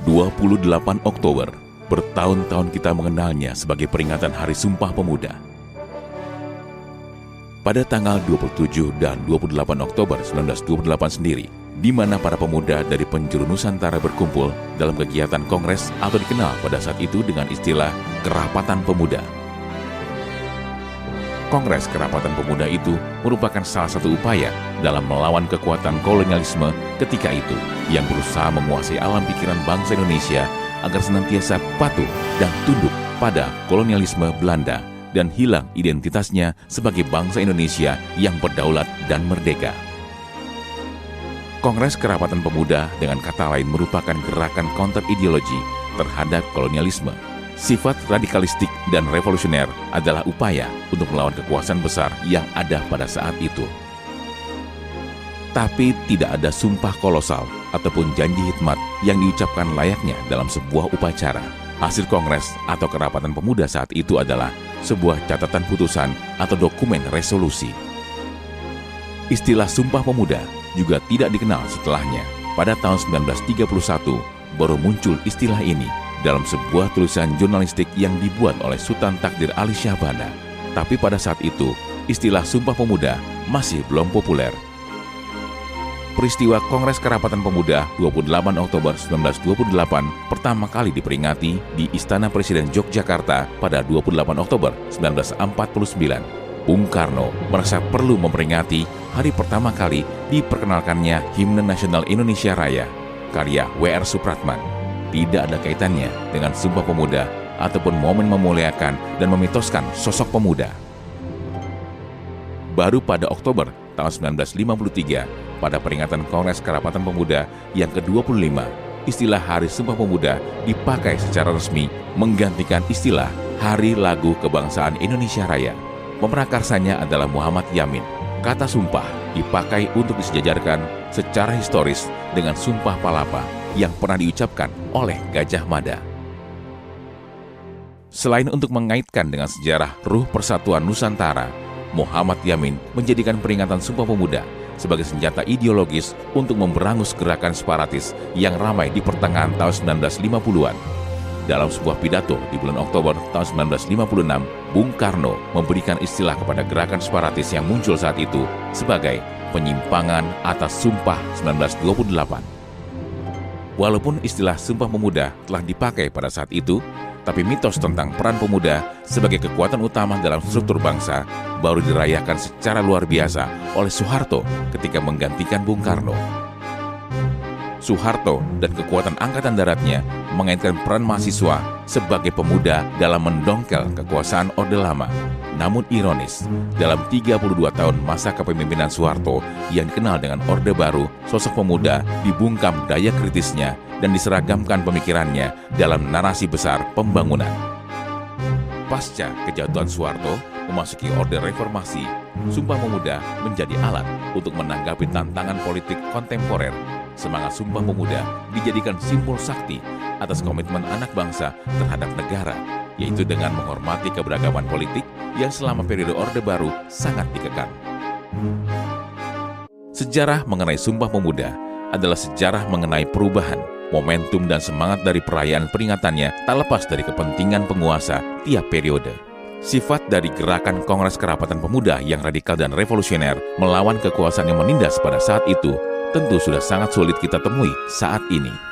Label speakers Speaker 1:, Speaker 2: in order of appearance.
Speaker 1: 28 Oktober, bertahun-tahun kita mengenalnya sebagai peringatan Hari Sumpah Pemuda. Pada tanggal 27 dan 28 Oktober 1928 sendiri, di mana para pemuda dari penjuru Nusantara berkumpul dalam kegiatan kongres atau dikenal pada saat itu dengan istilah Kerapatan Pemuda. Kongres Kerapatan Pemuda itu merupakan salah satu upaya dalam melawan kekuatan kolonialisme ketika itu yang berusaha menguasai alam pikiran bangsa Indonesia agar senantiasa patuh dan tunduk pada kolonialisme Belanda dan hilang identitasnya sebagai bangsa Indonesia yang berdaulat dan merdeka. Kongres Kerapatan Pemuda dengan kata lain merupakan gerakan counter ideologi terhadap kolonialisme. Sifat radikalistik dan revolusioner adalah upaya untuk melawan kekuasaan besar yang ada pada saat itu. Tapi tidak ada sumpah kolosal ataupun janji hikmat yang diucapkan layaknya dalam sebuah upacara. Hasil kongres atau Kerapatan Pemuda saat itu adalah sebuah catatan putusan atau dokumen resolusi. Istilah Sumpah Pemuda juga tidak dikenal setelahnya. Pada tahun 1931 baru muncul istilah ini dalam sebuah tulisan jurnalistik yang dibuat oleh Sultan Takdir Ali Syahbana. Tapi pada saat itu, istilah Sumpah Pemuda masih belum populer. Peristiwa Kongres Kerapatan Pemuda 28 Oktober 1928 pertama kali diperingati di Istana Presiden Yogyakarta pada 28 Oktober 1949. Bung Karno merasa perlu memperingati hari pertama kali diperkenalkannya Himne Nasional Indonesia Raya, karya W.R. Supratman. Tidak ada kaitannya dengan Sumpah Pemuda ataupun momen memuliakan dan memitoskan sosok pemuda. Baru pada Oktober tahun 1953, pada peringatan Kongres Kerapatan Pemuda yang ke-25, istilah Hari Sumpah Pemuda dipakai secara resmi menggantikan istilah Hari Lagu Kebangsaan Indonesia Raya. Pemerakarsanya adalah Muhammad Yamin. Kata sumpah dipakai untuk disejajarkan secara historis dengan Sumpah Palapa yang pernah diucapkan oleh Gajah Mada. Selain untuk mengaitkan dengan sejarah ruh persatuan Nusantara, Muhammad Yamin menjadikan peringatan Sumpah Pemuda sebagai senjata ideologis untuk memberangus gerakan separatis yang ramai di pertengahan tahun 1950-an. Dalam sebuah pidato di bulan Oktober tahun 1956, Bung Karno memberikan istilah kepada gerakan separatis yang muncul saat itu sebagai penyimpangan atas Sumpah 1928. Walaupun istilah Sumpah Pemuda telah dipakai pada saat itu, tapi mitos tentang peran pemuda sebagai kekuatan utama dalam struktur bangsa baru dirayakan secara luar biasa oleh Soeharto ketika menggantikan Bung Karno. Soeharto dan kekuatan angkatan daratnya mengaitkan peran mahasiswa sebagai pemuda dalam mendongkel kekuasaan Orde Lama. Namun ironis, dalam 32 tahun masa kepemimpinan Soeharto yang dikenal dengan Orde Baru, sosok pemuda dibungkam daya kritisnya dan diseragamkan pemikirannya dalam narasi besar pembangunan. Pasca kejatuhan Soeharto memasuki Orde Reformasi, Sumpah Pemuda menjadi alat untuk menanggapi tantangan politik kontemporer. Semangat Sumpah Pemuda dijadikan simbol sakti atas komitmen anak bangsa terhadap negara, yaitu dengan menghormati keberagaman politik yang selama periode Orde Baru sangat dikekang. Sejarah mengenai Sumpah Pemuda adalah sejarah mengenai perubahan, momentum dan semangat dari perayaan peringatannya tak lepas dari kepentingan penguasa tiap periode. Sifat dari gerakan Kongres Kerapatan Pemuda yang radikal dan revolusioner melawan kekuasaan yang menindas pada saat itu tentu sudah sangat sulit kita temui saat ini.